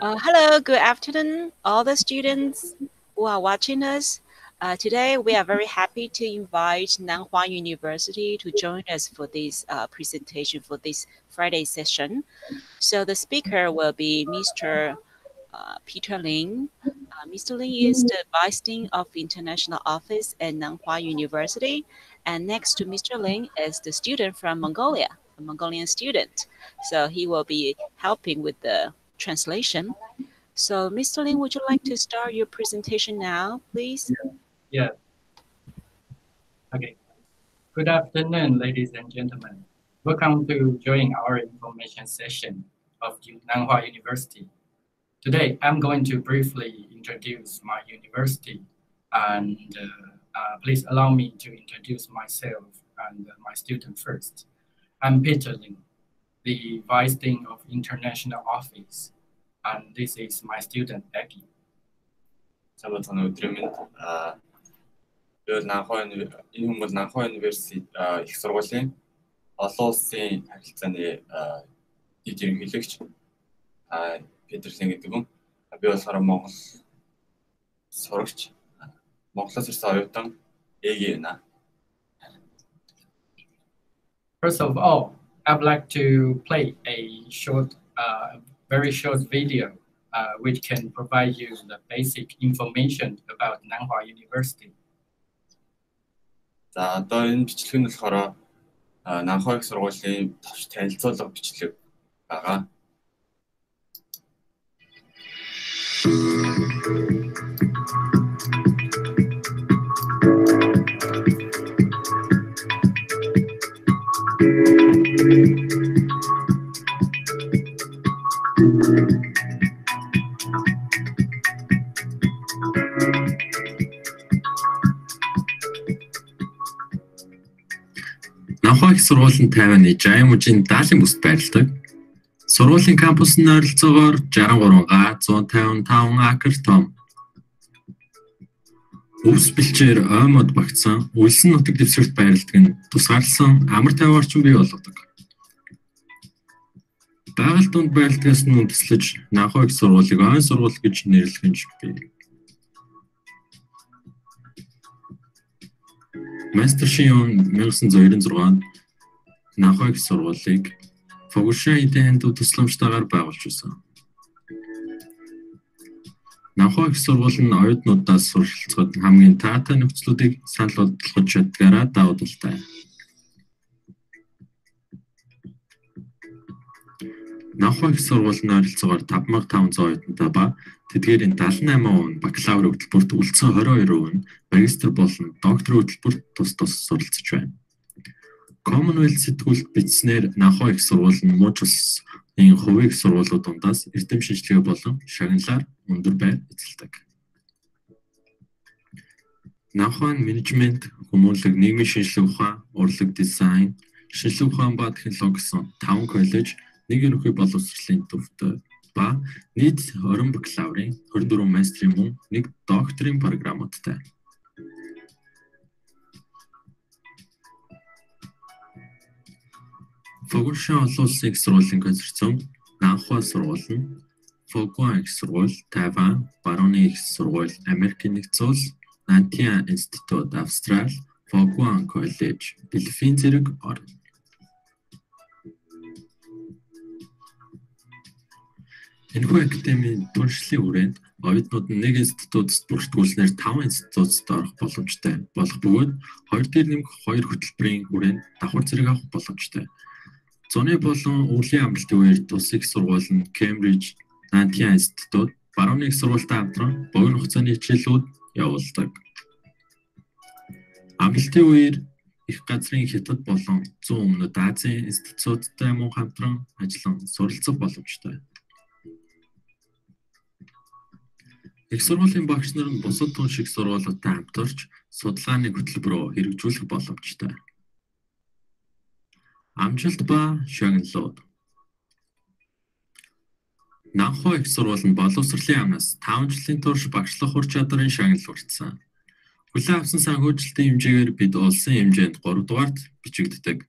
Hello, good afternoon, all the students who are watching us. Today, we are very happy to invite Nanhua University to join us for this presentation for this Friday session. So the speaker will be Mr. Peter Lin. Mr. Lin is the Vice Dean of International Office at Nanhua University. And next to Mr. Lin is the student from Mongolia, a Mongolian student. So he will be helping with the translation. So, Mr. Lin, would you like to start your presentation now, please? Yeah. Okay. Good afternoon, ladies and gentlemen. Welcome to join our information session of Nanhua University. Today, I'm going to briefly introduce my university, and please allow me to introduce myself and my student first. I'm Peter Lin, the Vice Dean of International Office, and this is my student, Becky. Энэ бол Nanhua University их сургуулийн олон улсын харилцааны дэд ерөнхийлөгч Петр Лин гэдэг хүн. Би болохоор Монгол сурагч. Монголоос ирсэн оюутан ээги байна. First of all, I'd like to play a very short video which can provide you the basic information about Nanhua University. За одоо энэ бичлэг нь болохоор Nanhua их сургуулийн товч танилцуулга бичлэг байгаа. Nanhua их сургууль нь Тайваны Жая мужийн даалын бүст байрладаг. Сургуулийн кампус нь ойролцоогоор 63 га 155 акр том. Өвс бэлчээр оймод багтсан үлсэн нутаг дэвсгэрт байрладаг нь тусгаарласан амар тайван орчин бий болгодог. Байгаль дунд байрладагаас нь үндэслэж Nanhua их сургуулийг ойн сургууль гэж нэрлэх нь бий. Мастер шин 1996-нд Nanhua их сургуулийг Фугушиа эдийн хандив тусламжтайгаар байгуулж байсан. Nanhua их сургууль нь оюутнуудаас суралцахад хамгийн таатай нөхцлүүдийг санал болгож чаддгаараа давуу талтай. Nanhua их сургууль нь ойролцоогоор 5500 оюутантай ба тэдгээрийн 78% нь бакалавр хөтөлбөрт үлдсэн 22% нь магистр болон докторийн хөтөлбөрт тус суралцж байна. Commonwealth сэтгүүлд бичснээр Nanhua их сургууль нь мууч улсын хувийн их сургуулиуд дундаас эрдэм шинжилгээ болон шагналаар өндөр байр эзэлдэг. Nanhua менежмент, хүмүүнлэг, нийгмийн шинжилгээ ухаан, урлаг дизайн, шинжилгээ ухаан ба технологи гэсэн 5 коллеж, нэг ерөнхий боловсролын төвтэй ба нийт 20 бакалаврын, 24 мастрын мөн нэг докторийн програмуудтай. Фугушиа олон улсын их сургуулийн консорциум Nanhua сургууль нь Фугуан их сургууль, Тайван, Барууны их сургууль, Америкийн нэгдсэн улс, Nanhua институт, Австрали, Фугуан коллеж, Филиппин зэрэг орно. Энэхүү академийн туршлагын хүрээнд оюутнууд нь нэг институтст бүртгүүлснээр 5 институтст орох боломжтой болох бөгөөд 2 дээр нэмэх 2 хөтөлбөрийн хүрээнд давхар зэрэг авах боломжтой. Зуны болон өвлийн амралтын үеэр тус их сургууль нь Кембриж, Nanhua институт, Барууны их сургуультай хамтран богино хугацааны хичээлүүд явуулдаг. Амралтын үеэр их газрын хятад болон зүүн өмнөд Азийн институттай мөн хамтран ажиллан суралцах боломжтой. Их сургуулийн багш нар нь бусад тун шиг сургуулиудтай хамтарч судалгааны хөтөлбөрөөр хэрэгжүүлэх боломжтой. Амжилт ба шагналууд. Nanhua их сургууль нь боловсролын амнаас 5 жилийн турш багшлах ур чадрын шагнал хүртсэн. Хүлээн авсан санхүүжилтийн хэмжээгээр бид улсын хэмжээнд 3 дугаарт бичигддэг.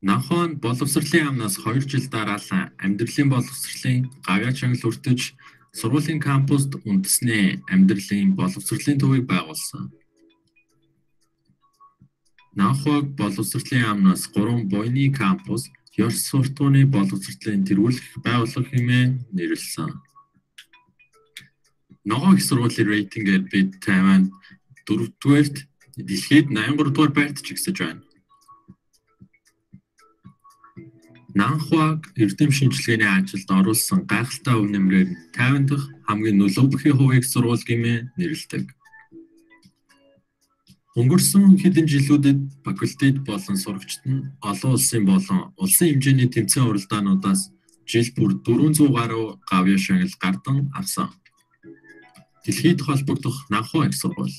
Nanhua нь боловсролын яамнаас 2 жил дараалан амьдралын боловсролын гавьяа чанал өртөж сургуулийн кампуст үндэсний амьдралын боловсролын төвийг байгуулсан. Nanhuаг боловсролын яамнаас 3 буйны кампус ёс суртахууны боловсролын тэргүүлэх байгууллага хэмээн нэрлэсэн. Ногоон их сургуулийн рейтингээр бид Тайванд 4-р дэлхийд 83-р байрт жигсэж байна. Nanhuаг эрдэм шинжилгээний ажилд оруулсан гайхалтай өв нэмрээр Тайван дахь хамгийн нөлөө бүхий хувийн сургууль гэмээр нэрлэдэг. Өнгөрсөн хэдэн жилүүдэд факультет болон сурагчид нь олон улсын болон улсын хэмжээний тэмцээн уралдаануудаас жил бүр 400 гаруй гавьяа шагнал гардан авсан. Дэлхийд холбогдох Nanhua их сургууль.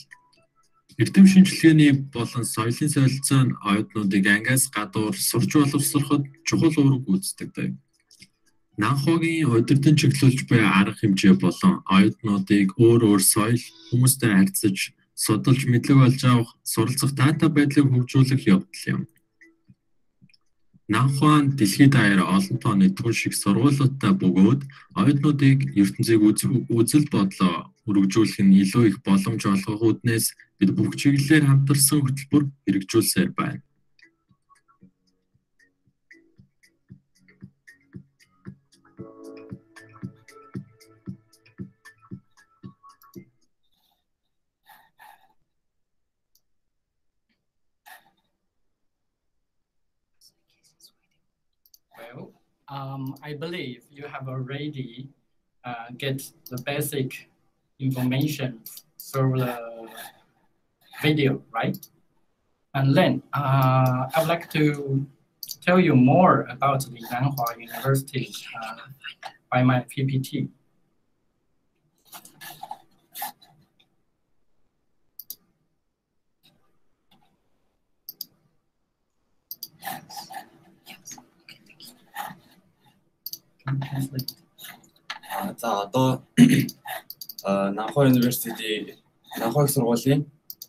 Эрдэм шинжилгээний болон соёлын солилцоо нь оюутнуудыг ангиас гадуур сурч боловсроход чухал үүрэг гүйцэтгэдэг. Nanhuагийн удирдан чиглүүлж буй арга хэмжээ болон оюутнуудыг өөр соёл хүмүүстэй харьцаж судалж мэдлэг олж авах суралцах дата байдлыг хөгжүүлэх явдал юм. Nanhua нь дэлхийд даяар олон тооны түн шиг сургуулиудтай бөгөөд оюутнуудыг ертөнцийг үзэл бодлоо өргөжүүлэх нь илүү их боломж олгох үүднээс бид бүх чиглэлээр хамтарсан хөтөлбөр хэрэгжүүлсээр байна. I believe you have already get the basic information through the video, right? And then I would like to tell you more about the Nanhua University by my PPT. За одоо Nanhua University Nanhua сургуулийн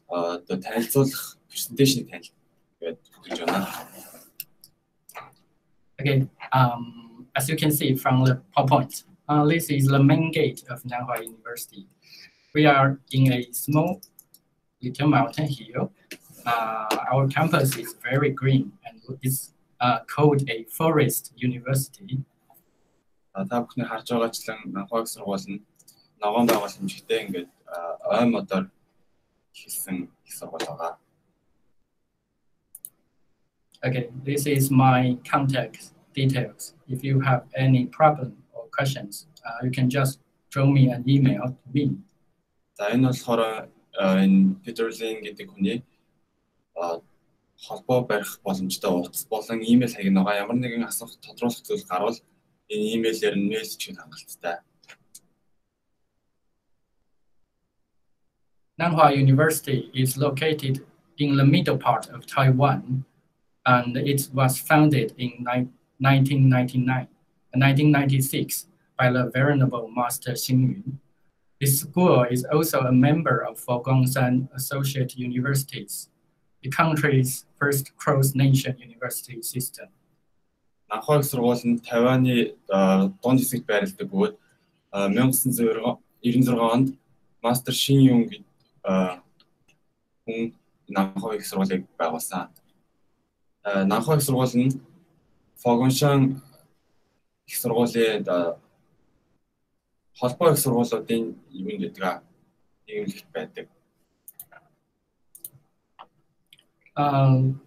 одоо танилцуулах презентацийг танил гэж хэлж байна. Okay, as you can see from the PowerPoint, this is the main gate of Nanhua University. We are in a small little mountain hill. Our campus is very green and it's called a forest university. Та бүхний харж байгаачлан Nanhua сургууль нь ногоон байгуул хэмжээтэй ингээд ой модоор хийсэн их сургууль байгаа. Okay, this is my contact details. If you have any problem or questions, you can just throw me an email to me. За энэ болохоор энэ Peterling гэдэг хүний холбоо барих боломжтой утас болон имэйл хаяг байгаа. Ямар нэгэн асуулт тодруулах зүйл гарвал энэ имэйлээр нь мессеж хийх хангалттай. Nanhua University is located in the middle part of Taiwan, and it was founded in 1996 by the Venerable Master Xingyun. This school is also a member of Fogongsan Associate Universities, the country's first cross-nation university system. Nanhua сургууль нь Тайваны дунд хэсэгт байрладаг бөгөөд 1996 онд Мастер Шиньюн хүн Nanhua сургуулийг байгуулсан. Nanhua сургууль нь Fogongsan их сургуулийн холбоо их сургуулиудын юм гэдэг нийгэмлэгт байдаг.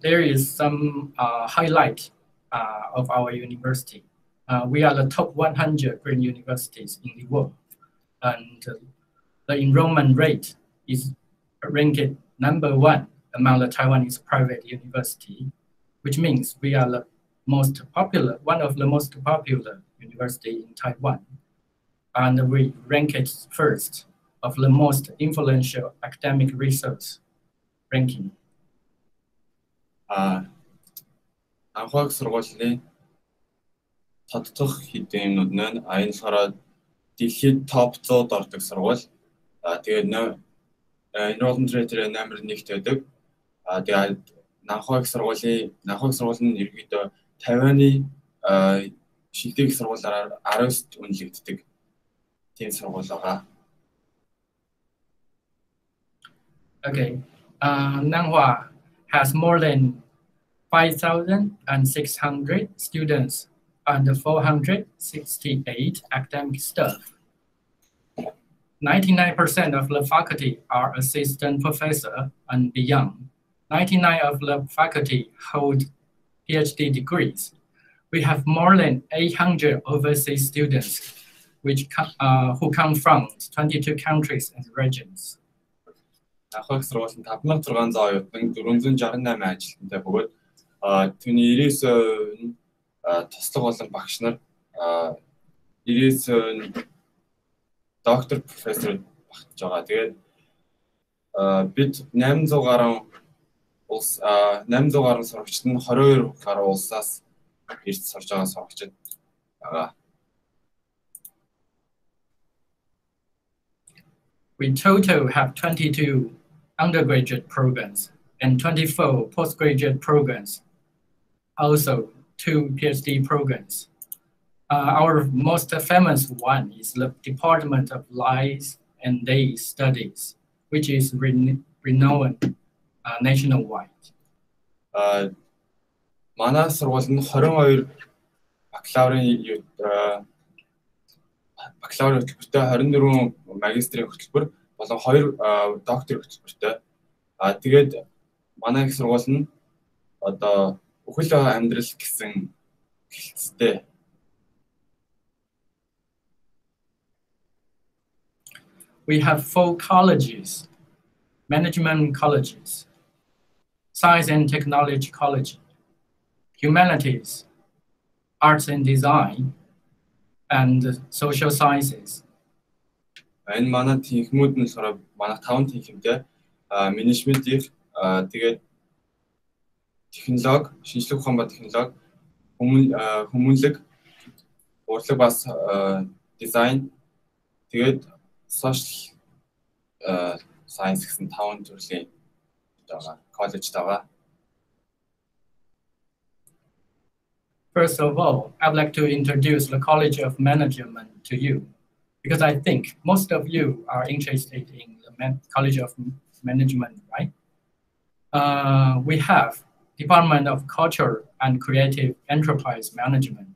There is some highlight of our university. We are the top 100 green universities in the world, and the enrollment rate is ranked #1 among the Taiwanese private university, which means we are the most popular, one of the most popular university in Taiwan, and we ranked first of the most influential academic research ranking. Nanhua сургуулийн тодтох хэдийн юмнууд нь энэ болохоор дэлхийд топ 100-д ордог сургууль. Тэгээд enrollment rate-ээр номер 1-т байдаг. Тэгээд Nanhua сургууль нь ерөнхийдөө Тайваны шилдэг сургуулиараар 19-т үнэлэгддэг тийм сургууль байгаа. Okay. Nanhua has more than 5,600 students and 468 academic staff. 99% of the faculty are assistant professor and beyond. 99% of the faculty hold PhD degrees. We have more than 800 overseas students who come from 22 countries and regions. Анхаарах сургууль нь 5600 оюутан 468 ажилтнтай бөгөөд түүний 99% нь туслах болон багш нар 99% нь доктор профессор багтж байгаа. Тэгээд бид 800 гаруй сурагчид нь 22 гаруй улсаас ирж сурж байгаа сурагчид байгаа. We total have 22 undergraduate programs and 24 postgraduate programs, also 2 PhD programs. Our most famous one is the Department of Life and Day Studies, which is renowned nationwide. Манай сургууль нь 22 бакалаврын хөтөлбөртэй 24 магистрийн хөтөлбөр болон 2 докторийн хөтөлбөртэй. Тэгээд манай их сургууль нь одоо бүхэл амьдрал гэсэн хэлцтэй. We have 4 colleges: management colleges, science and technology college, humanities, arts and design, and social sciences. Энэ манай тэнхмүүд нь болохоор манай 5 тэнхимтэй менежментийн тэгээд технологи, шинжлэх ухаан ба технологи, хүмүүнлэг, урлаг бас дизайн, тэгээд social science гэсэн 5 төрлийн коллеж байгаа. First of all, I'd like to introduce the College of Management to you, because I think most of you are interested in the College of Management, right? We have Department of Culture and Creative Enterprise Management,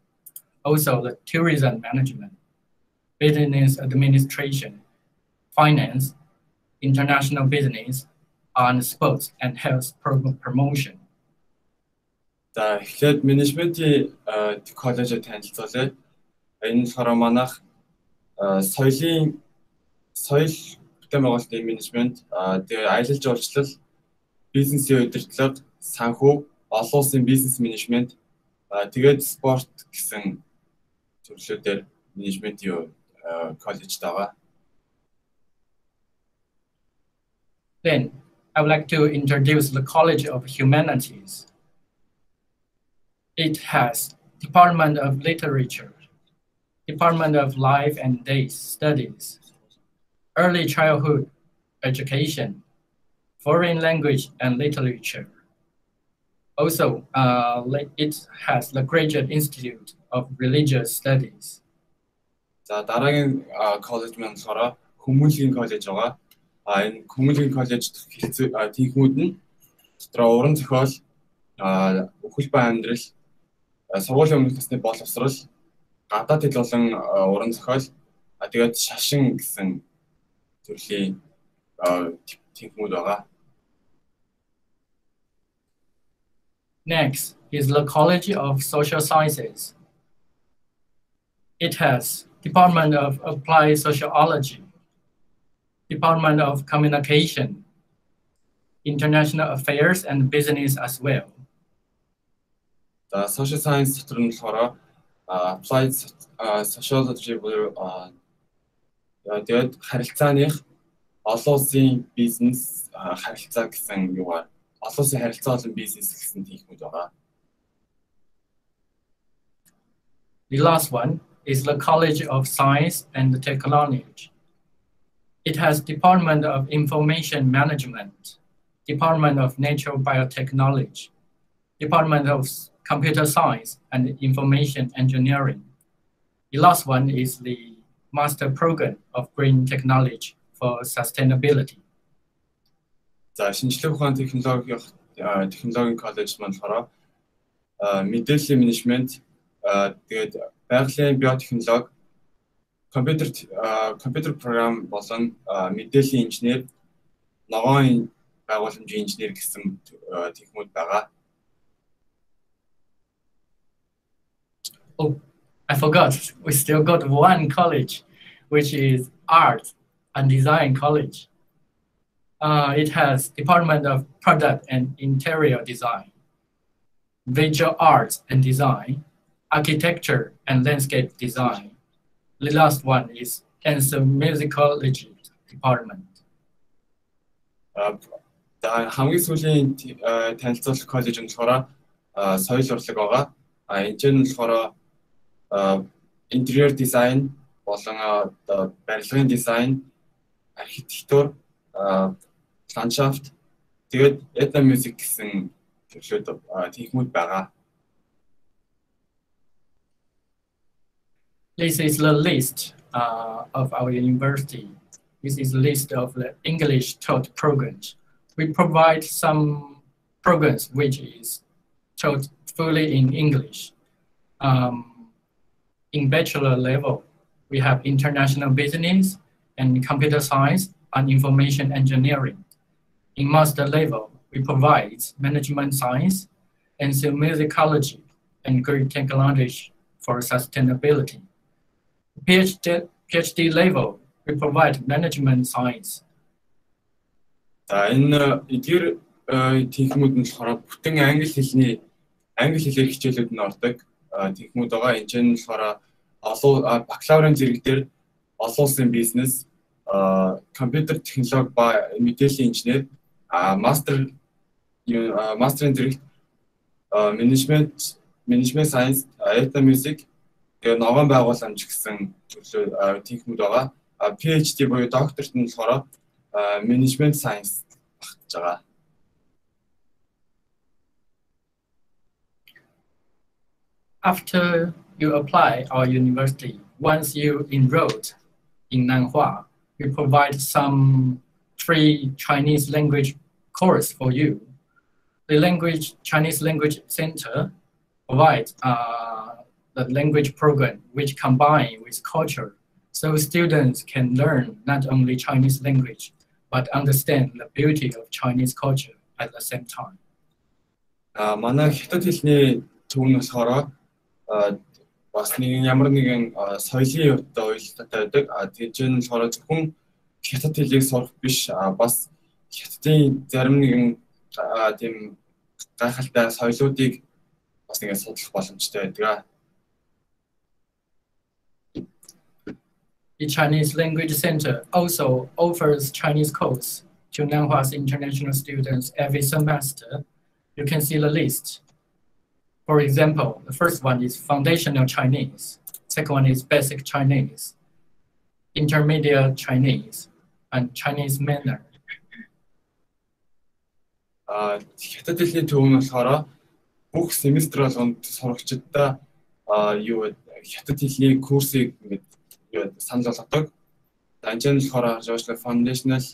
also the Tourism Management, Business Administration, Finance, International Business, and Sports and Health Promotion. За эхлээд менежментийн коллежид танилцуулъя. Энэ болохоор манайх соёл бүтээн байгуулалтын менежмент, тэгээ аялал жуулчлал, бизнесийн удирдлага, санхүү, олон улсын бизнес менежмент, тэгээд спорт гэсэн төрлүүдээр менежментийн коллеж байгаа. Then I would like to introduce the College of Humanities. It has Department of Literature, Department of Life and Day Studies, Early Childhood Education, Foreign Language and Literature. Also, it has the Graduate Institute of Religious Studies. За дараагийн коллеж маань болохоор хүмүүнлэгийн коллеж байгаа. Энэ хүмүүнлэгийн коллежид тэнхмүүд нь дотроо уран зохиол, үхэл ба амьдрал, сургуулийн өмнөх насны боловсрол, гадаад хэл болон уран зохиол, тэгээд шашин гэсэн төрлийн тэнхмүүд байгаа. Next is the College of Social Sciences. It has Department of Applied Sociology, Department of Communication, International Affairs and Business as well. За social science дотор нь болохоор applied sociology буюу тэгээд харилцааных олон улсын бизнес харилцаа гэсэн юугаар олон улсын харилцаа болон бизнес гэсэн тэнхмүүд байгаа. The last one is the College of Science and Technology. It has Department of Information Management, Department of Natural Biotechnology, Department of computer science and information engineering. The last one is the master program of green technology for sustainability. За шинжлэх ухаан технологийн коллеж маань болохоор мэдээллийн менежмент тэгээд байгалийн биотехнологи компьютер програм болон мэдээллийн инженер ногоон байгууламжийн инженер гэсэн техникүүд байгаа. Oh, I forgot. We still got one college, which is Art and Design College. It has Department of Product and Interior Design, Visual Arts and Design, Architecture and Landscape Design. The last one is Ethnomusicology Department. хамгийн сүүлийн танилцуулах коллеж нь болохоор соёл урлаг байгаа. Энд нь болохоор interior design болон барилгын дизайн, архитектур, ландшафт тэгээд ethnomusic гэсэн төрлүүд техникүүд байгаа. This is the list of our university. This is the list of the English taught programs. We provide some programs which is taught fully in English. In bachelor level, we have international business and computer science and information engineering. In master level, we provide management science and musicology and green technology for sustainability. PhD level, we provide management science. Энэ эдгээр техникүүд нь болохоор бүтэн англи хэлээр хичээлүүд нь ордог техникүүд байгаа. Энд чинь болохоор бакалаврын зэрэг дээр олон улсын бизнес, компьютер технологи ба мэдээллийн инженер, мастерын зэрэг менежмент сайенс, ethnomusic, тэгээ ногоон байгууламж гэсэн төрлөө техникүүд байгаа. PhD буюу докторт нь болохоор management science багтж байгаа. After you apply our university, once you enrolled in Nanhua, we provide some free Chinese language course for you. The Chinese Language Center provides the language program which combine with culture, so students can learn not only Chinese language, but understand the beauty of Chinese culture at the same time. Манай хятад хэлний төв нь болохоор бас ямар нэгэн соёлын өвдөө уялдаатай байдаг. Тэгээд энэ болохоор зөвхөн хятад хэлийг сурах биш, бас хятадын зарим нэгэн тийм гайхалтай соёлуудыг бас ингэ судлах боломжтой байдаг. The Chinese Language Center also offers Chinese course to Nanhua's international students every semester. You can see the list. For example, the first one is Foundational Chinese. Second one is Basic Chinese, Intermediate Chinese, and Chinese Manner. Хятад хэлний төв нь болохоор бүх семестр болгонд сурагчдаа хятад хэлний курсыг санал болгодог. Энд нь болохоор Foundational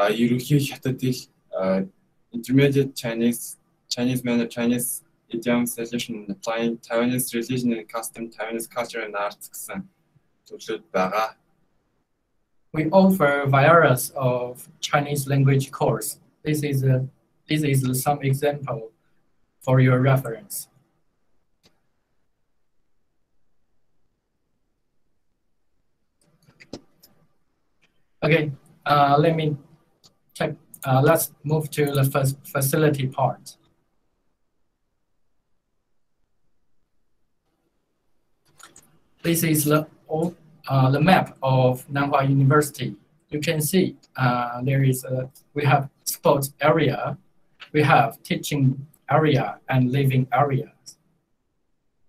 ерөнхий хятад хэл, Intermediate Chinese, Chinese Manner, Chinese Idiom, Solution, Applying, Taiwanese Religion and Custom, Taiwanese Culture and Arts гэсэн төрлүүд байгаа. We offer various of Chinese language course. This is some example for your reference. Okay, let me check. Let's move to the first facility part. This is the map of Nanhua University. You can see we have sports area, we have teaching area and living areas.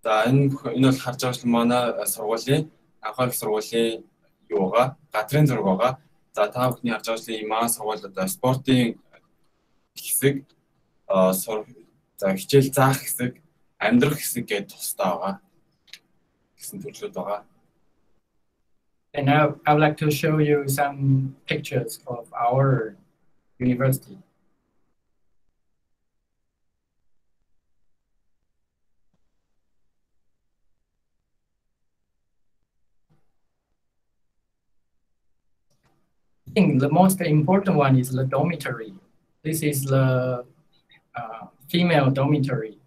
За энэ бол харж байгаа нь манай сургуулийн анхаарал сургуулийн юугаа газрын зураг байгаа. За та бүхний харж байгаа нь манай сургуулиуд спортын хэсэг, за хичээл заах хэсэг, амьдрах хэсэг гэдэг тусдаа байгаа. Гэсэн төрлүүд байгаа. And now I would like to show you some pictures of our university. I think the most important one is the dormitory. This is the female dormitory.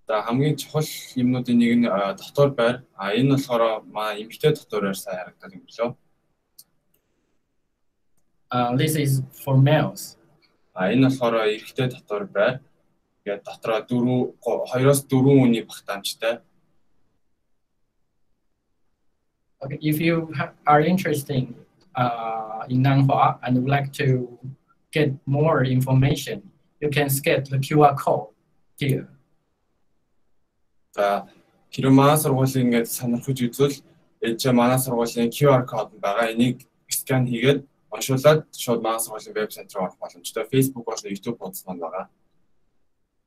За хамгийн чухал юмнуудын нэг нь дотор байр. Энэ болохоор манай эмэгтэй дотор байр сайн харагдаад юм билүү. This is for males. Энэ болохоор эрэгтэй дотор байр. Тэгээд дотроо 2-4 хүний багтаамжтай. Okay, if you are interested in Nanhua and would like to get more information, you can scan the QR code here. За хэрэв манай сургуулийн ингээд сонирхож үзвэл манай сургуулийн QR код байгаа. Энийг скан хийгээд уншуулад шууд манай сургуулийн вебсайт руу орох боломжтой. Facebook болон YouTube хуудас маань байгаа.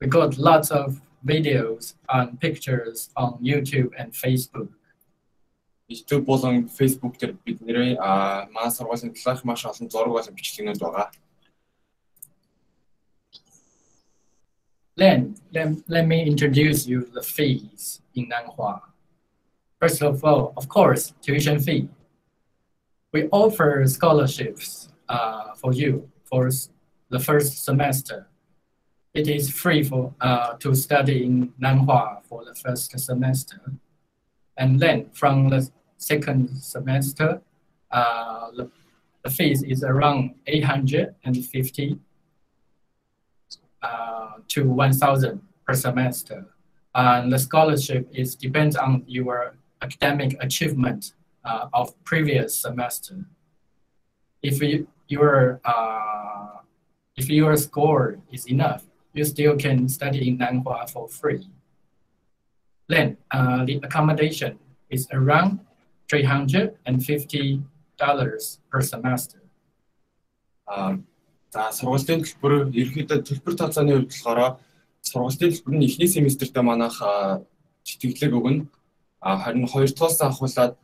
We got lots of videos and pictures on YouTube and Facebook. YouTube болон Facebook дээр бидний манай сургуулийн талаарх маш олон зураг болон бичлэгнүүд байгаа. Let me introduce you the fees in Nanhua. First of all, of course, tuition fee. We offer scholarships for you for the first semester. It is free for to study in Nanhua for the first semester, and then from the second semester, the fees is around 850. To 1,000 per semester, and the scholarship depends on your academic achievement of previous semester. If your score is enough, you still can study in Nanhua for free. Then the accommodation is around $350 per semester. За сургуулийн төлбөр ерөнхийдөө төлбөр тооцооны хувьд болохоор сургуулийн төлбөр нь эхний семестртээ манайх тэтгэлэг өгнө. Харин хоёр дахь авахуулаад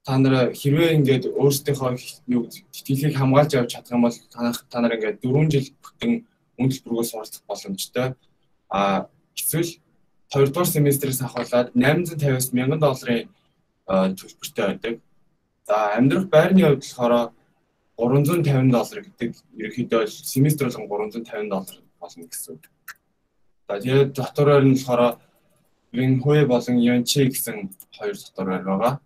та нар хэрвээ ингээд өөрсдийнхөө тэтгэлгийг хамгаалж явж чадах юм бол та нар ингээд 4 жил бүтэн үн төлбөргөө суралцах боломжтой. Эсвэл хоёр дахь семестрээс авахуулаад $850,000 төлбөртэй байдаг. За амьдрах байрны хувьд болохоор $350 гэдэг ерөнхийдөө семестр болгон $350 болно гэсэн. За тэгээд дотороор нь болохоор Nanhua болон Yonchi гэсэн хоёр дотор байр байгаа.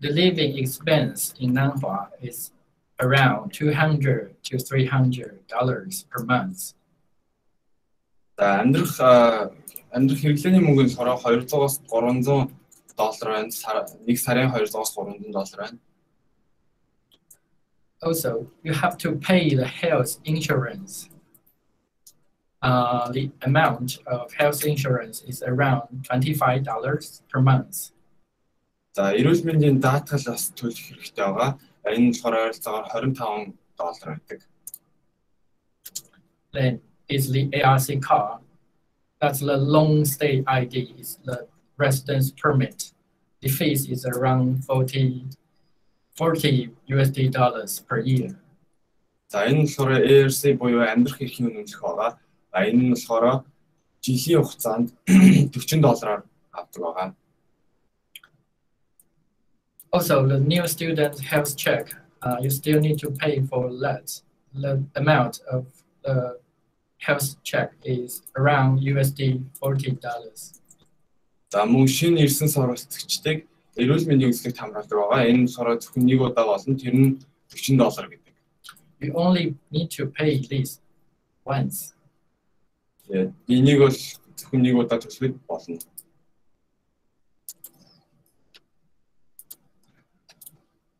The living expense in Nanhua is around $200 to $300 per month. За амьдрах хэрэглээний мөнгө нь болохоор $200-аас $300 байна. Нэг сарын $200-аас $300 байна. Also, you have to pay the health insurance. The amount of health insurance is around $25 per month. За эрүүл мэндийн даатгал бас төлөх хэрэгтэй байгаа. Энэ болохоор ойролцоогоор $25 байдаг. Then is the ARC card. That's the long stay ID, is the residence permit. The fees is around $40 per year. За энэ болохоор ARC буюу амьдрах эрхийн үнэмлэх байгаа. Энэ нь болохоор жилийн хугацаанд $40 авдаг байгаа. Also, the new student health check, you still need to pay for that. The amount of the health check is around $40. За мөн шинэ ирсэн сурвалжлагчдыг эрүүл мэндийн үзлэгт хамруулдаг байгаа. Энэ болохоор зөвхөн нэг удаа болно. Тэр нь $40 гэдэг. You only need to pay this once. Энийг бол зөвхөн нэг удаа төлөхөд болно.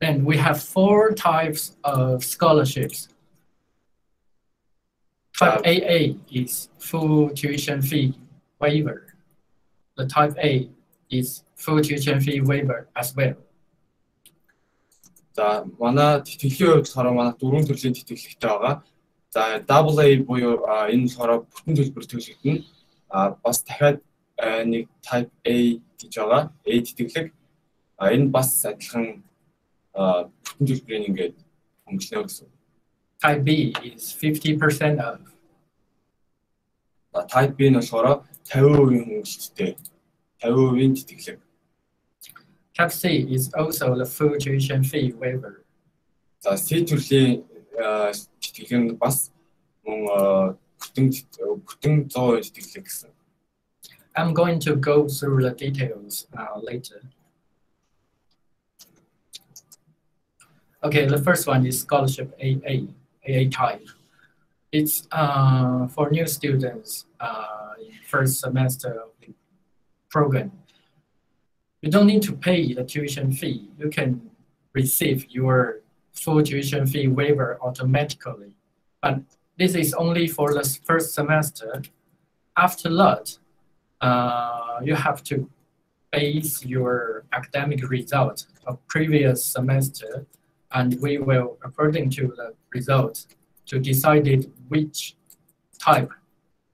And we have 4 types of scholarships. Type AA is full tuition fee waiver. The type A is full tuition fee waiver as well. За манай тэтгэлийн хувьд болохоор манай 4 төрлийн тэтгэлэгтэй байгаа. За AA буюу энэ болохоор бүтэн төлбөр төлөгдөн. Бас дахиад нэг type A гэж байгаа. A тэтгэлэг. Энэ бас адилхан бүтэн төлбөрийн ингээд хөнгөлнө гэсэн. Type B is 50% off. Type B нь болохоор 50% хөнгөлөлттэй. 50% тэтгэлэг. Type C is also the full tuition fee waiver. За C төрлийн тэтгэлэг нь бас мөн бүтэн 100% тэтгэлэг гэсэн. I'm going to go through the details later. Okay, the first one is scholarship AA type. It's for new students in first semester of the program. You don't need to pay the tuition fee. You can receive your full tuition fee waiver automatically. But this is only for the first semester. After that, you have to base your academic result of previous semester, and we will, according to the result, to decide which type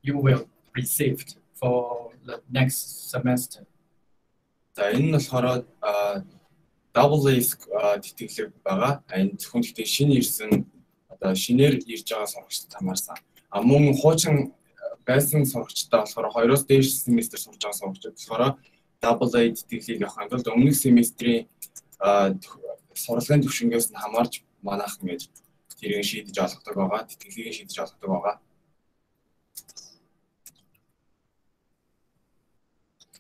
you will receive for the next semester. За энэ нь болохоор AA тэтгэлэг байгаа. Энэ зөвхөн гэхдээ шинэ ирсэн одоо шинээр ирж байгаа сурагчдад хамаарсан. Мөн хуучин байсан сурагчдаа болохоор 2-оос дээш семестр сурж байгаа сурагчдад болохоор AA тэтгэлгийг авах тулд өмнөх семестрийн сурлагын түвшингээс нь хамаарч манайх ингэж тэрийг шийдэж олгодог байгаа. Тэтгэлгийг шийдэж олгодог байгаа.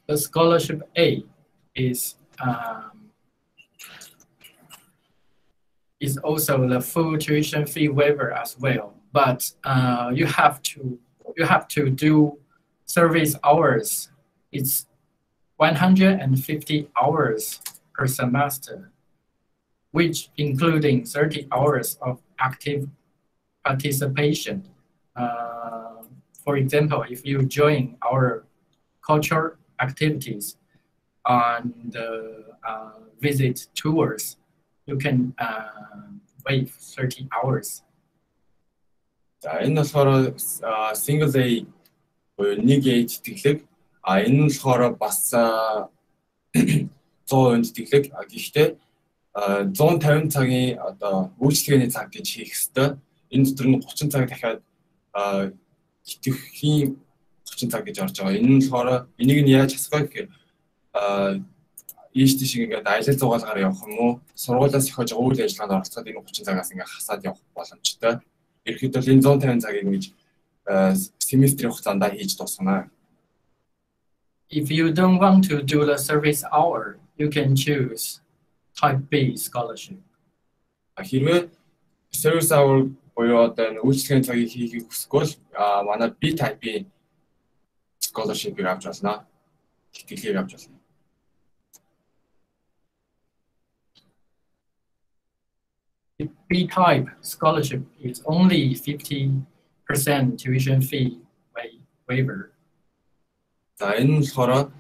The scholarship A is also the full tuition fee waiver as well, but you have to do service hours. It's 150 hours per semester, which including 30 hours of active participation. For example, if you join our cultural activities and visit tours, you can wait 30 hours. За энэ болохоор single A буюу нэг A тэтгэлэг. Энэ нь болохоор бас 100% тэтгэлэг. Гэхдээ 150 цагийн одоо үйлчлэгээний цаг гэж хийх ёстой. Энэ дотор нь 30 цаг дахиад итгэхийн 30 цаг гэж орж байгаа. Энэ нь болохоор энийг нь яаж хасах вэ гэхээр ийш тийш ингээд аялал зугаалгаар явах юм уу? Сургуулиас ихэж үйл ажиллагаанд оролцоод энэ 30 цагаас ингээд хасаад явах боломжтой. Ерөнхийдөө энэ 150 цагийг ингэж семестрийн хугацаанд хийж дуусгана. If you don't want to do the service hour, you can choose type B scholarship. Хэрвээ service hour буюу одоо үйлчлэгийн цагийг хийхийг хүсвэл манай B type B scholarship-ийг авч болно. Тэтгэлгийг авч болно. B-type scholarship is only 50% tuition fee waiver. За энэ нь болохоор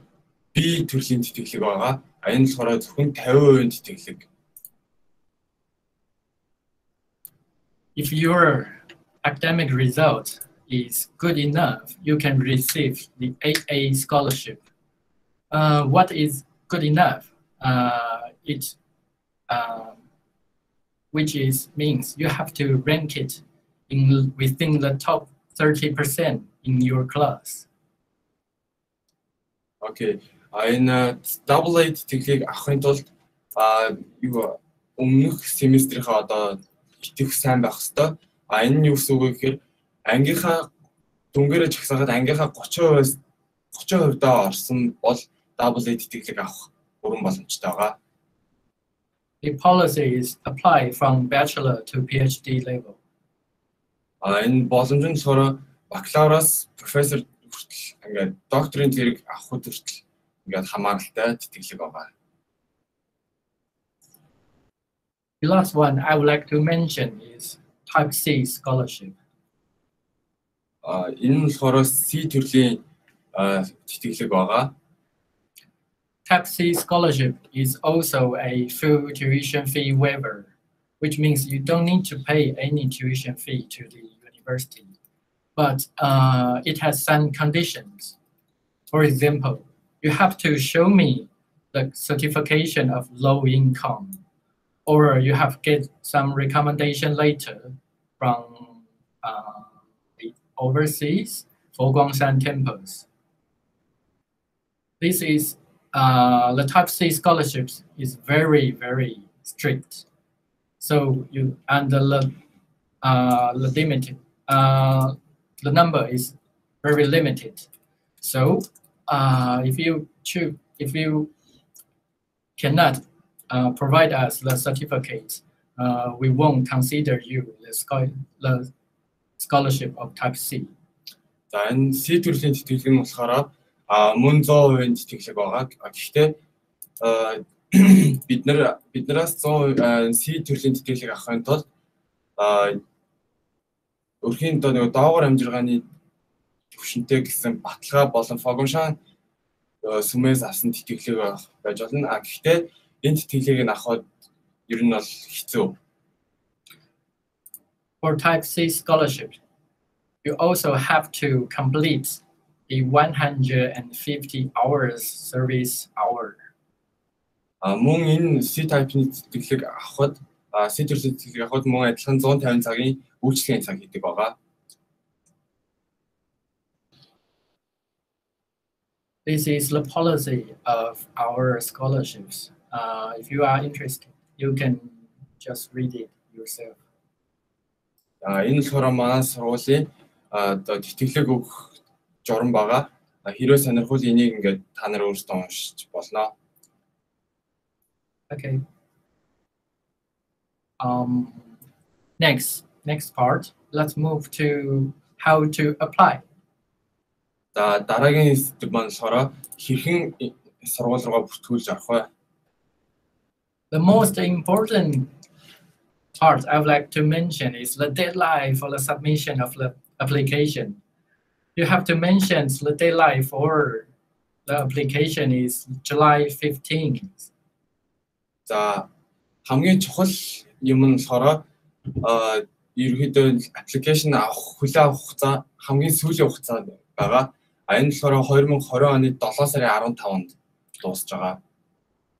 B төрлийн тэтгэлэг байгаа. Энэ нь болохоор зөвхөн 50% тэтгэлэг. If your academic result is good enough, you can receive the AA scholarship. What is good enough? Which means you have to rank it within the top 30% in your class. Okay. Энэ AA тэтгэлгийг авахын тулд өмнөх семестрийнхаа одоо итгэх сайн байх хэвээр. Энэ нь юу гэсэн үг вэ гэхээр ангийнхаа дүнгээрээ чагсаагаад ангийнхаа 30% орсон бол AA тэтгэлэг авах бүрэн боломжтой байгаа. The policy is apply from Bachelor to PhD level. Энэ боломж нь болохоор бакалавраас профессор хүртэл ингээд докторийн зэрэг авах хүртэл ингээд хамааралтай тэтгэлэг байгаа. The last one I would like to mention is type C scholarship. Энэ нь болохоор C төрлийн тэтгэлэг байгаа. Type C scholarship is also a full tuition fee waiver, which means you don't need to pay any tuition fee to the University, but it has some conditions. For example, you have to show me the certification of low income, or you have get some recommendation later from the overseas Foguangshan temples. This is the Type C scholarships is very, very strict. So you and the limited the number is very limited. So if you cannot provide us the certificate, we won't consider you the scholarship of Type C. За энэ C төрлийн тэтгэлэг нь болохоор мөн 100% тэтгэлэг байгаа. Гэхдээ биднээс 100% C төрлийн тэтгэлэг авахын тулд өрхийн доогуур амжиргааны төвшөнтэй гэсэн баталгаа болон Foguangshan сүмээс авсан тэтгэлэг байж болно. Гэхдээ энэ тэтгэлгийг нь авахд ер нь бол хэцүү. For Type C scholarship, you also have to complete a 150 hours service hour. Мөн энэ C type-ийн тэтгэлэг авахд C төрлийн тэтгэлэг авахд мөн адилхан 150 цагийн үйлчлэгийн цаг хийдэг байгаа. This is the policy of our scholarships. If you are interested, you can just read it yourself. Энэ болохоор манай сургуулийн тэтгэлэг өгөх журам байгаа. Хэрвээ сонирхвол энийг ингээд та нар өөрсдөө уншиж болно. Okay. Next part, let's move to how to apply. За дараагийн степ маань болохоор хэрхэн сургууль руугаа бүртгүүлж авах вэ? The most important part I would like to mention is the deadline for the submission of the application. You have to mention the deadline for the application is July 15th. За хамгийн чухал юм нь болохоор ерөнхийдөө application авах хүлээн авах хугацаа хамгийн сүүлийн хугацаа байгаа. Энэ болохоор 2020 оны 7 сарын 15-нд дуусж байгаа.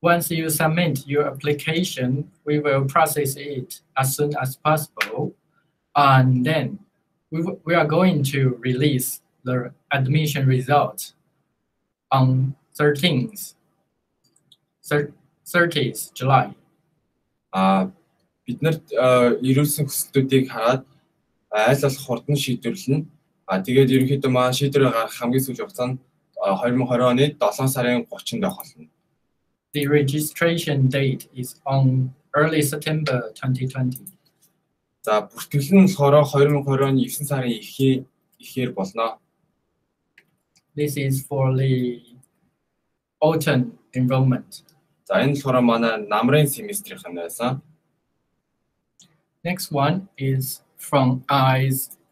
Once you submit your application, we will process it as soon as possible, and then we are going to release the admission results on 30th July. Бид нарт ирүүлсэн хүсэлтүүдийг хараад айл болох хурдан шийдвэрлэнэ. Тэгээд ерөнхийдөө маань шийдвэр гаргах хамгийн сүүлийн хугацаа нь 2020 оны 7 сарын 30-нд байх болно. The registration date is on early September 2020. За бүртгэл нь болохоор 2020 оны 9 сарын ихээр болно. This is for the autumn enrollment. За энэ болохоор манай намрын семестрийнх нь байсан. Next one is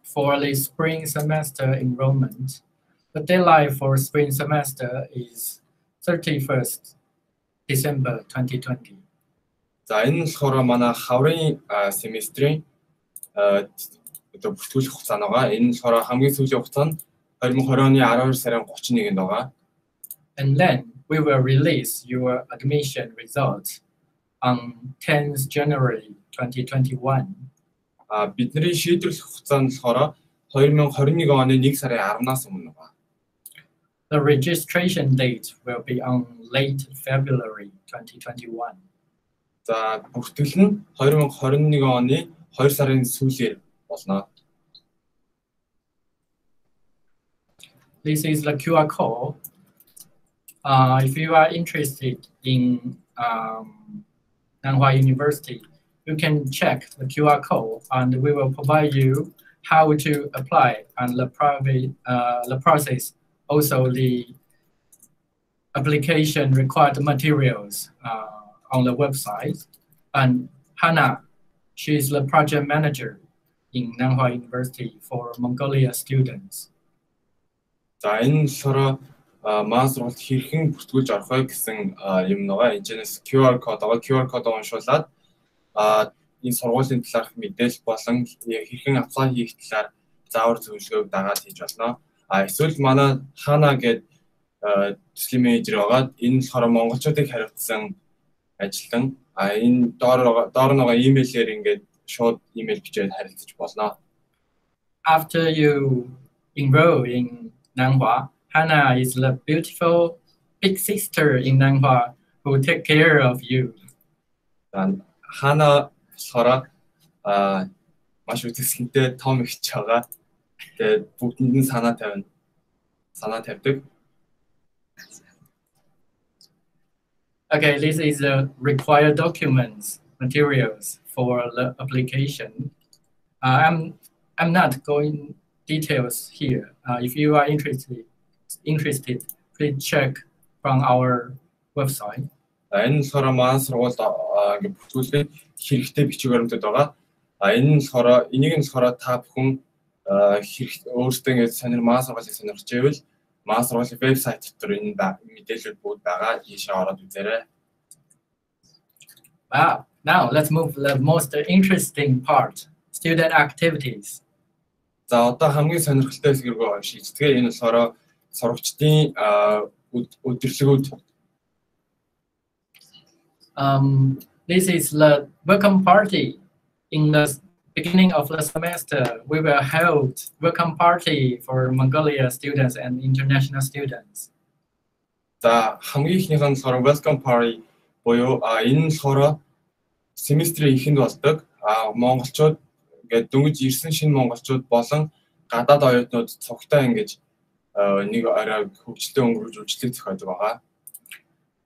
for the spring semester enrollment. The deadline for spring semester is 31st December 2020. За энэ болохоор манай хаврын семестрийн бүртгүүлэх хугацаа байгаа. Энэ болохоор хамгийн сүүлийн хугацаа нь 2020 оны 12 сарын 31-нд байгаа. And then we will release your admission results on 10th January 2021. Бидний шийдвэрлэх хугацаа нь болохоор 2021 оны 1 сарын 10-наас өмнө байгаа. The registration date will be on late February 2021. За бүртгэл нь 2021 оны 2 сарын сүүлээр болно. This is the QR code. If you are interested in Nanhua University, you can check the QR code, and we will provide you how to apply and the process. Also, the application required materials on the website. And Hannah, she is the project manager in Nanhua University for Mongolia students. За энэ болохоор маань сургалт хэрхэн бүртгүүлж авах вэ гэсэн юм байгаа. Энэчнээс QR код байгаа. QR код уншуулад энэ сургуулийн талаарх мэдээлэл болон хэрхэн аплай хийх талаар заавар зөвшөөрөөг дагаад хийж болно. Эсвэл манай Hana гэдэг төслийн менежер байгаа. Энэ болохоор монголчуудыг хариуцсан ажилтан. Энэ доор нөгөө имэйлээр ингээд шууд имэйл бичээд харилцаж болно. After you enroll in Nanhua, Hana is the beautiful big sister in Nanhua who take care of you. Hana болохоор маш үзэсгэлэнтэй том ихч байгаа. Тэгээд бүгдэнд нь санаа тавьдаг. Okay, this is the required documents, materials for the application. I'm not going details here. If you are interested, please check from our website. Энэ болохоор маань сургуульд ингээд бүртгүүлээд хэрэгтэй бичиг баримтууд байгаа. Энэ нь болохоор энийг нь болохоор та бүхэн өөрсдөө ингээд маань сургуулийг сонирхож байвал маань сургуулийн вебсайт дотор энэ мэдээлэл бүгд байгаа. Ийшээ ороод үзээрэй. Wow. Now let's move to the most interesting part, student activities. За одоо хамгийн сонирхолтой хэсэг рүү шийдтгээ. Энэ болохоор сурагчдын өдөрлөгүүд. This is the welcome party. In the beginning of the semester, we will hold welcome party for Mongolia students and international students. За хамгийн ихнийх нь болохоор welcome party буюу энэ нь болохоор семестрийн эхэнд болдог. Монголчууд ингээд дөнгөж ирсэн шинэ монголчууд болон гадаад оюутнууд цогтой ингэж нэг арай хөгжилтэй өнгөрүүлж үйлчлэг зохиодог байгаа.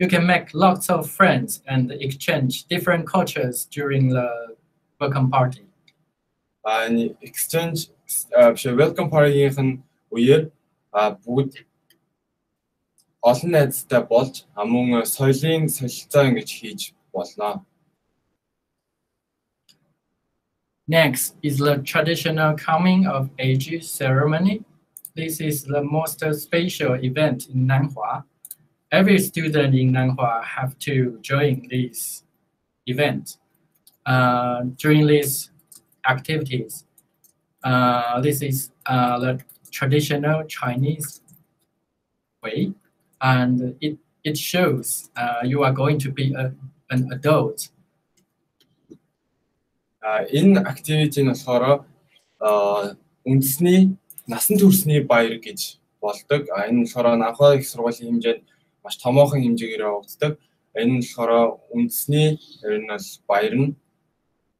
You can make lots of friends and exchange different cultures during the welcome party. And exchange welcome party-ийн үеэр бүгд олон найзтай болж мөн соёлын солилцоо ингэж хийж болно. Next is the traditional coming of age ceremony. This is the most special event in Nanhua. Every student in Nanhua have to join this event. During these activities, this is the traditional Chinese way, and it shows you are going to be an adult. Энэ activity нь болохоор үндэсний насан туршны баяр гэж болдог. Энэ болохоор Nanhua их сургуулийн хэмжээнд маш томоохон хэмжээгээр явагддаг. Энэ нь болохоор үндэсний ер нь бол баяр нь.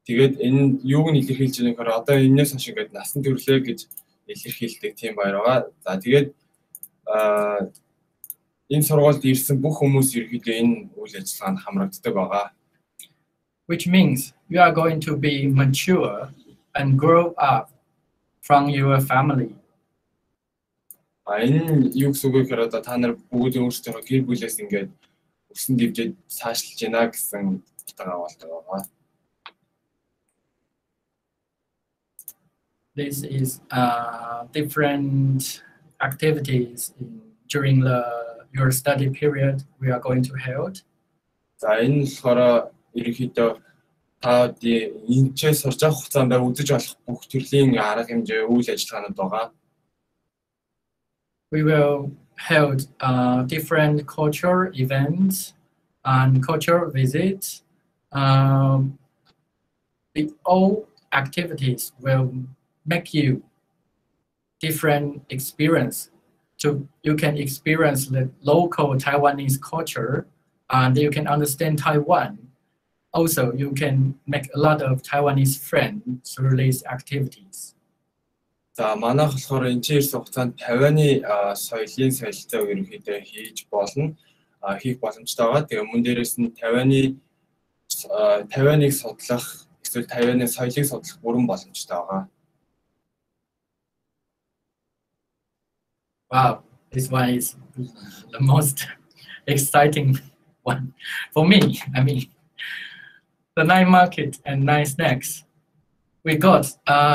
Тэгээд энэ юуг нь илэрхийлж байгаа нөхөр одоо энэс хойш ингээд насан төрлөө гэж илэрхийлдэг тийм баяр байгаа. За тэгээд энэ сургуульд ирсэн бүх хүмүүс ерөнхийдөө энэ үйл ажиллагаанд хамрагддаг байгаа. Which means you are going to be mature and grow up from your family. Энэ юу гэсэн үг вэ гэхээр одоо та нар бүгд өөрсдөө гэр бүлээс ингээд өсөн дэвжээд цаашлж байна гэсэн утга авалт байгаа. This is different activities during your study period we are going to hold. За энэ болохоор ерөнхийдөө та энэ ч сурч авах хугацаанд үзэж болох бүх төрлийн арга хэмжээ үйл ажиллагаанууд байгаа. We will hold different cultural events and cultural visits. All activities will make you different experience. So you can experience the local Taiwanese culture and you can understand Taiwan. Also, you can make a lot of Taiwanese friends through these activities. За манайх болохоор энэ ч ирсэн хугацаанд Тайваны соёлын солилцоог ерөнхийдөө хийж болно. Хийх боломжтой байгаа. Тэгээ мөн дээрээс нь Тайваныг судлах, эсвэл Тайваны соёлыг судлах бүрэн боломжтой байгаа. Wow, this one is the most exciting one for me. I mean, the night market and night snacks. We got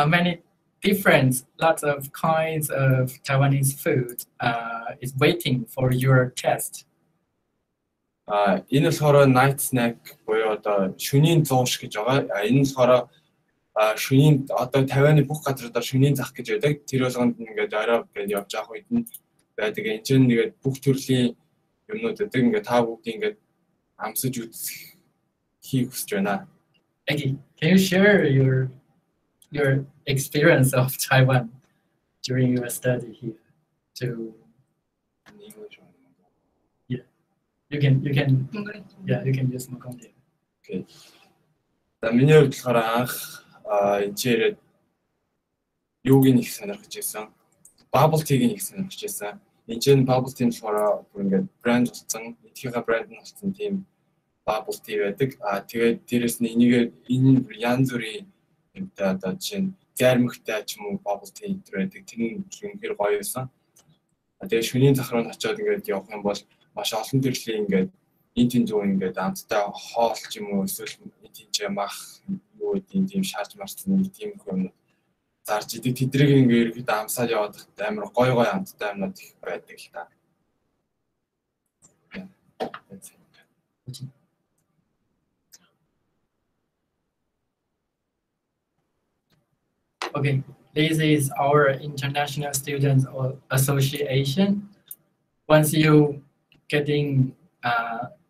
many different, lots of kinds of Taiwanese food is waiting for your test. Энэ болохоор night snack буюу одоо шөнийн зууш гэж байгаа. Энэ болохоор шөнийн одоо 50-ны бүх газруудаар шөнийн зах гэж байдаг. Тэр болгонд ингээд орой гэж явж авах үед нь байдаг. Энд чинь ингээд бүх төрлийн юмнууд байдаг. Ингээд та бүгд ингээд амсаж үзэх хийх хүсэж байна. Can you share your experience of Taiwan during your study here? To you can use Mongolia. Okay. За миний хувьд болохоор анх энэ юуг нэг сонирхож байсан. Bubble tea-г нэг сонирхож байсан. Энэ bubble tea болохоор ингээд брэнд болсон, эдгийнхээ брэнд нь болсон тийм bubble tea байдаг. Тэгээд дээрэс нь энэ янз бүрийн одоо жишээ нь зармигтай ч юм уу bubble tea байдаг. Тэр нь үнэхээр гоё байсан. Тэгээд шөнийн зах руу очиод ингээд явах юм бол маш олон төрлийн ингээд энэ тийм зүүн ингээд амттай хоол ч юм уу эсвэл энэ тийм мах юу гэдэг тийм шаарч марцсан нэг тийм юм зарж идэг. Тэдрийг ингээд ихэд амсаад яваад амар гоё амттай юмнууд их байдаг л та. Okay, this is our International Students Association. Once you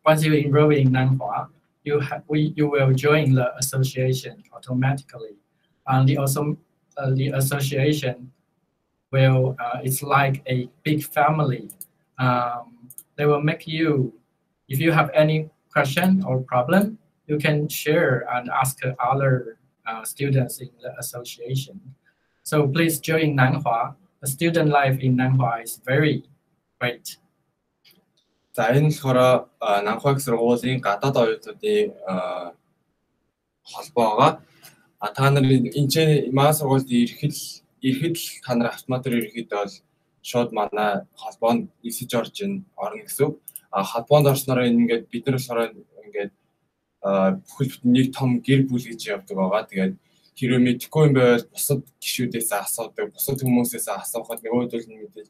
enroll in Nanhua, you will join the association automatically. And the association will it's like a big family. They will make you, if you have any question or problem, you can share and ask other students in the association. So please join Nanhua. The student life in Nanhua is very great. За энэ болохоор Nanhua сургуулийн гадаад оюутнуудын холбоо байгаа. Та нар энэ маа сургуульд ирэхэд та нар автоматар ирэхэд бол шууд манай холбоонд нисэж орно гэсэн. Холбоонд орсноор ингээд бид нар болохоор ингээд бүхэл нэг том гэр бүл гэж явдаг байгаа. Тэгээд хэрвээ мэдэхгүй юм байвал бусад гишүүдээс асуудаг, бусад хүмүүсээс асуухад нөгөөдөл нь мэдээж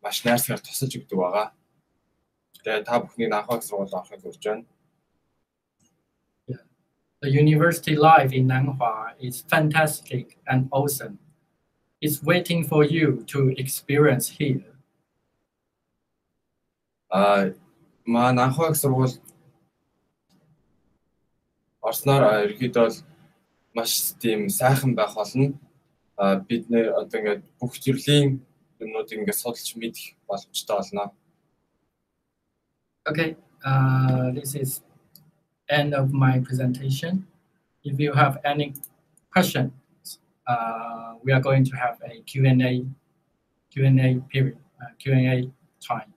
маш найрсгаар тусалж өгдөг байгаа. Тэгээд та бүхний Nanhua сургуульд орохыг урьж байна. The university life in Nanhua is fantastic and awesome. It's waiting for you to experience here. Nanhua сургууль орсноор ерөөдөө маш тийм сайхан байх болно. Бид нэр одоо ингээд бүх төрлийн юмнуудыг ингээд судалж мэдэх боломжтой болно. Okay, this is end of my presentation. If you have any questions, we are going to have a Q&A period, Q&A time.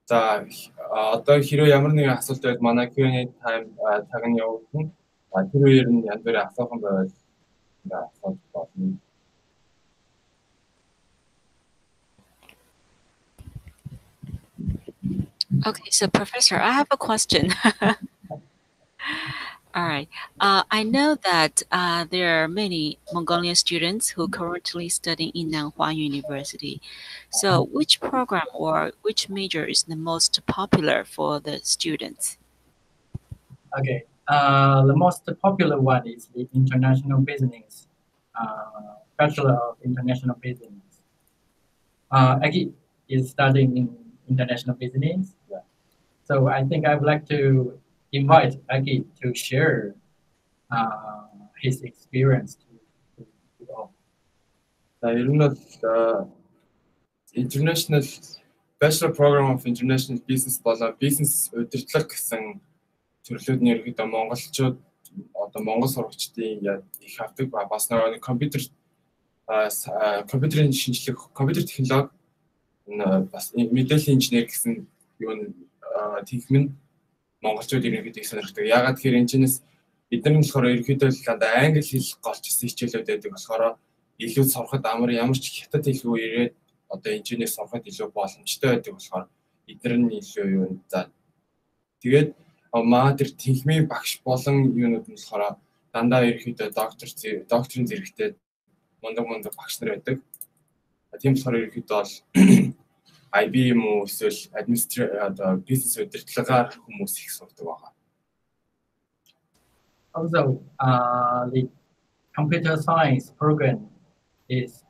За одоо хэрвээ ямар нэгэн асуулт байвал манай Q&A time цаг нь явагдана. Тэр үеэр нь янз бүрийн асуух байвал асууж болно. Okay, so Professor, I have a question. All right. I know that there are many Mongolian students who currently study in Nanhua University. So which program or which major is the most popular for the students? Okay. The most popular one is the International Business, Bachelor of International Business. Agi is studying in International Business. Yeah. So I think I would like to invite Agi to share his experience to all. International Bachelor Program of International Business болоо бизнес удирдлага гэсэн төрлүүд нь ерөөдөө монголчууд одоо монгол сурагчдын их авдаг бас нэг компьютерийн шинжлэх компьютер технологи бас мэдээллийн инженер гэсэн юу техник монголчууд ерөнхийдөө их сонирхдаг. Яагаад тэгэхээр энэчнээс бид нар болохоор ерөнхийдөө англи хэл голч хичээлүүд байдаг болохоор илүү сурахад ямар ч хятад хэлгүй ирээд одоо инженеэр сурахад илүү боломжтой байдаг болохоор эдгээр нь илүү юу за тэгээд тэр техникийн багш болон юунууд нь болохоор дандаа ерөнхийдөө докторийн зэрэгтэй мундаг багш нар байдаг. Тийм болохоор ерөнхийдөө бол IB юм уу эсвэл бизнес удирдлагаар хүмүүс их сурдаг байгаа. Also, the computer science program is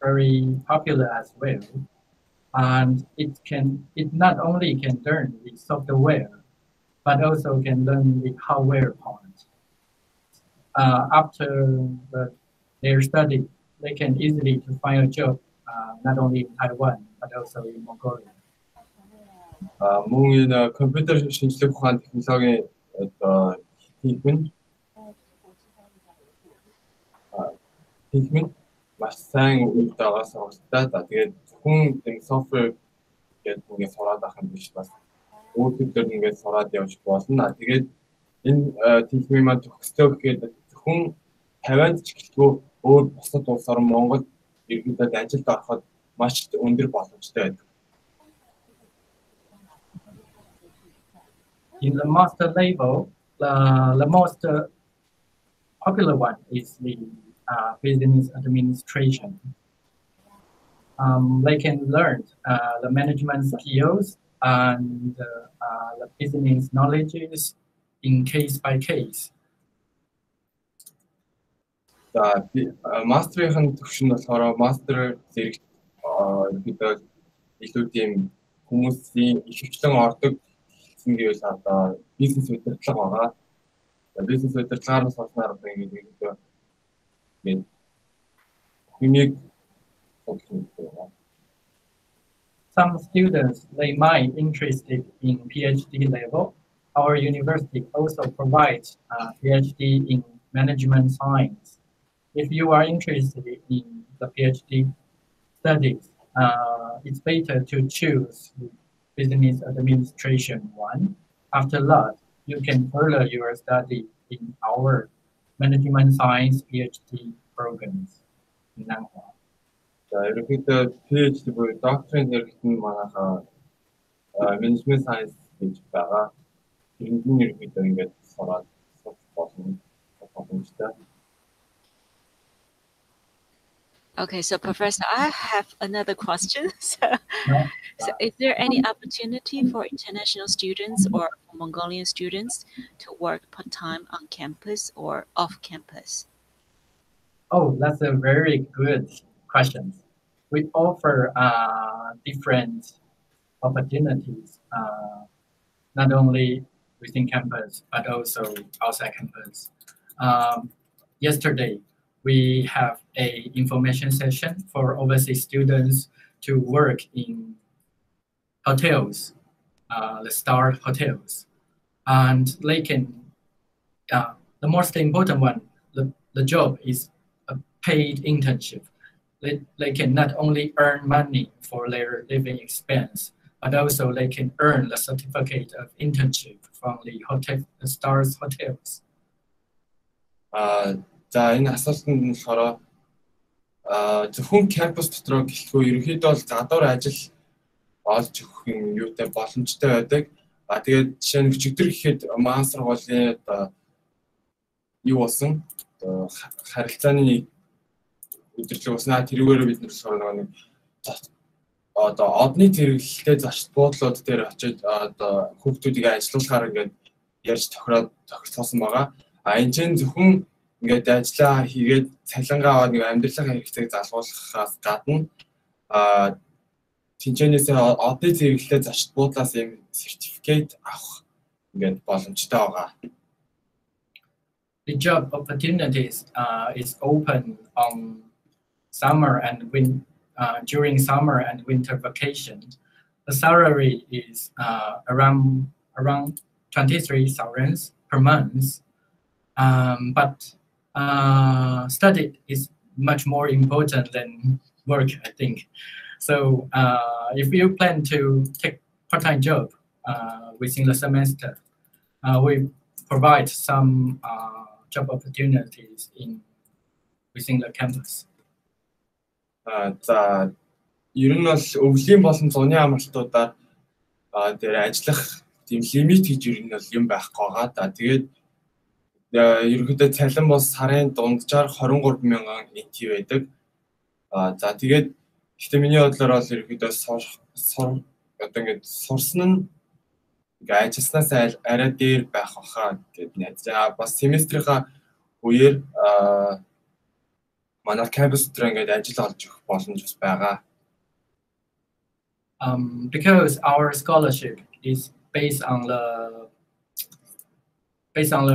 very popular as well, and it not only can learn the software, but also can learn the hardware part. After their study, they can easily to find a job not only in Taiwan but also in Mongolia. Мөн энэ компьютер шинжлэх ухаан технологийн одоо хийх нь маш сайн үйл дагаас суралцдаг. Тэгээд зөвхөн энэ софтвер гэдэг ингээд сураад авах юм биш бас өөр төр ингээд сураад явж болно. Тэгээд энэ техникийн маань төгсдөө гэхэд зөвхөн Тайванд ч гэлтгүй өөр бусад улс орн Монгол иргэдэд ажилд ороход маш өндөр боломжтой байдаг. In the master level, the most popular one is the business administration. They can learn the management skills and the business knowledges in case by case. За мастерийн төвшин болохоор мастер зэрэг ерөнхийдөө илүү тийм хүмүүсийн ихэвчлэн ордог гэвэл одоо бизнес удирдлага байгаа. Бизнес удирдлагаар нь сурснаар одоо ингээд хүнийг Some students, they might be interested in PhD level. Our university also provides PhD in management science. If you are interested in the PhD studies, it's better to choose the business administration one. After that, you can further your study in our management science PhD programs in Nanhua. За ерөнхийдөө PhD буюу докторийн хэрэгт нь манайхаа management science гэж байгаа. Тэнд нь ерөнхийдөө ингээд сураад сурах боломжтой. Okay, so Professor, I have another question. So is there any opportunity for international students or Mongolian students to work part-time on campus or off campus? Oh, that's a very good question. We offer different opportunities, not only within campus, but also outside campus. Yesterday, we have an information session for overseas students to work in hotels, the star hotels. And they can, the most important one, the job is a paid internship. They can not only earn money for their living expense, but also they can earn the certificate of internship from the hotel, the stars hotels. За энэ асуултанд нь болохоор зөвхөн кампус дотор гэлтгүй ерөнхийдөө бол гадуур ажил олж өгөх юм юутай боломжтой байдаг. Тэгээд жишээ нь өчигдөр гэхэд маань сургуулийн одоо юу болсон харилцааны удирдлага уснаа тэрүүгээр бид нар одоо одны зэрэглэлтэй зарчил буудлууд дээр очиж одоо хүүхдүүдийг ажилуулахаар ингээд ярьж тохиролцоосон байгаа. Энэ чинь зөвхөн ингээд ажиллаа хийгээд цалингаа нэг амьдралын хэрэгцээг залгуулахаас гадна тэнцэнээсээ одны зэрэглэлтэй зарчил буудлаас юм сертификат авах ингээд боломжтой байгаа. The job opportunities is open on summer and during summer and winter vacation. The salary is around 23,000 per month, but study is much more important than work, I think. So if you plan to take part-time job within the semester, we provide some job opportunities within the campus. За ер нь бол өвлийн болон зуны амралтуудаар дээр ажиллах тийм лимит гэж ер нь бол юм байхгүй байгаа. Тэгээд ерөнхийдөө цалин бол сарын дунджаар 23,000 NT байдаг. За тэгээд гэхдээ миний бодлоор бол ерөнхийдөө одоо ингээд сурсан нь ингээ ажилласнаас арай дээр байх баха гэд найдаж. За бас семестрийнхаа үеэр манай кампус дээр ингээ ажил олж өгөх боломж бас байгаа. Because our scholarship is based on the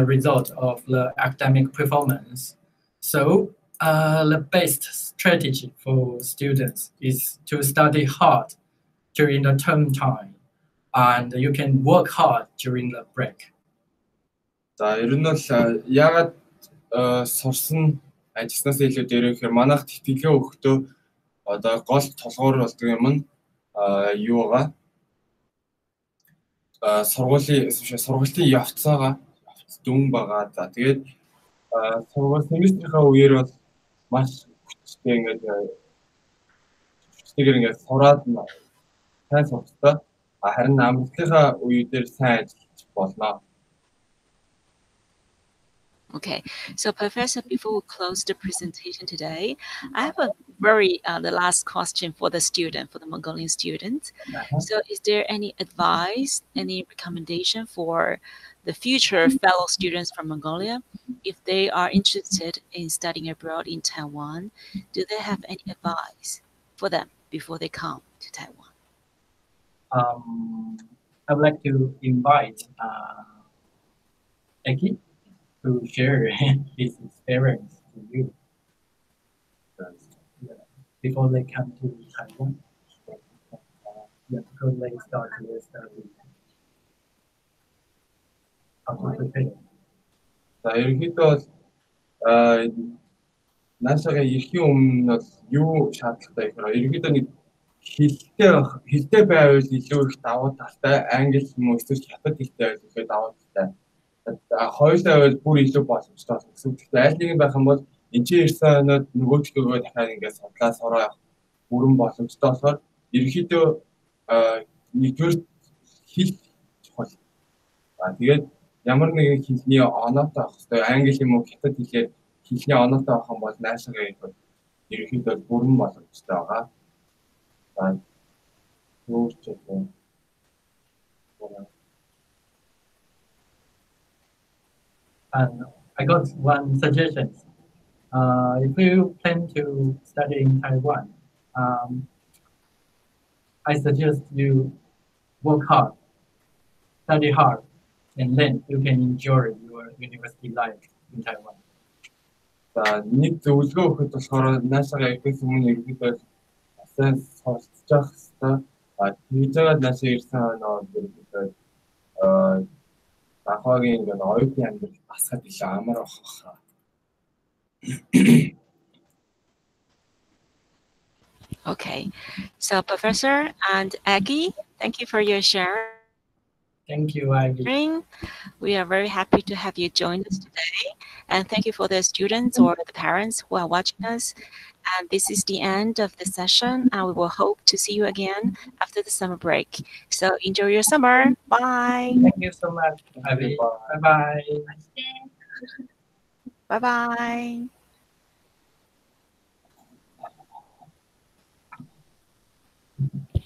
result of the academic performance. So the best strategy for students is to study hard during the term time, and you can work hard during the break. За ер нь бол яагаад сурсан ажилласнаас илүү дээр ихээр манайх тэтгэлгээ өгөхдөө одоо гол толгуур болдог юм нь юу байгаа? Сургуулийн явцаагаа дүн байгаа. За тэгээд сургууль семестрийнхаа үеэр бол маш хүчтэй ингээд сураад сайн сурахтай. Харин амралтынхаа үеэр сайн ажиллаж болно. Okay, so Professor, before we close the presentation today, I have a very the last question for the student, for the Mongolian student. So is there any advice, any recommendation for the future fellow students from Mongolia? If they are interested in studying abroad in Taiwan, do they have any advice for them before they come to Taiwan? I would like to invite Eki to share his experience to you. Before they come to Taiwan, before they start their study. За ерөнхийдөө наашаага ирэхийн өмнө юу шаардлагатай гэхээр ерөнхийдөө нэг хэлтэй байвал илүү их давуу талтай, англи юм уу эсвэл хятад хэлтэй байвал илүү давуу талтай. Хоёулаа байвал бүр илүү боломжтой гэсэн. Тэгэхээр аль нэг нь байх юм бол энэ чинь ирсэн өнөд нөгөөдгөө дахиад ингээд судлаа сураа явах бүрэн боломжтой болохоор ерөнхийдөө нэгдүгээр хэл чухал. Тэгээд ямар нэгэн хэлний оноотой авах хэрэгтэй. Англи юм уу хятад хэлээр хэлний оноотой авах юм бол наашаага ирэхэд ерөнхийдөө бүрэн боломжтой байгаа. За өөрчлөлт. And I got one suggestion. If you plan to study in Taiwan, I suggest you work hard, study hard, and then you can enjoy your university life in Taiwan. За нэг зөвлөгөө өгөхөд болохоор наашаага ирэхээс өмнө ерөнхийдөө сайн суралцж явах хэрэгтэй. Тэгжээд наашаа ирсэн оноо ерөнхийдөө Nanhuaгийн ингээд оюутны амьдрал басаад илүү амар авах. Okay, so Professor and Aggie, thank you for your sharing. Thank you, Aggie. We are very happy to have you join us today, and thank you for the students or the parents who are watching us. And this is the end of the session, and we will hope to see you again after the summer break. So enjoy your summer. Bye. Thank you so much, Aggie. Bye-bye. Bye-bye.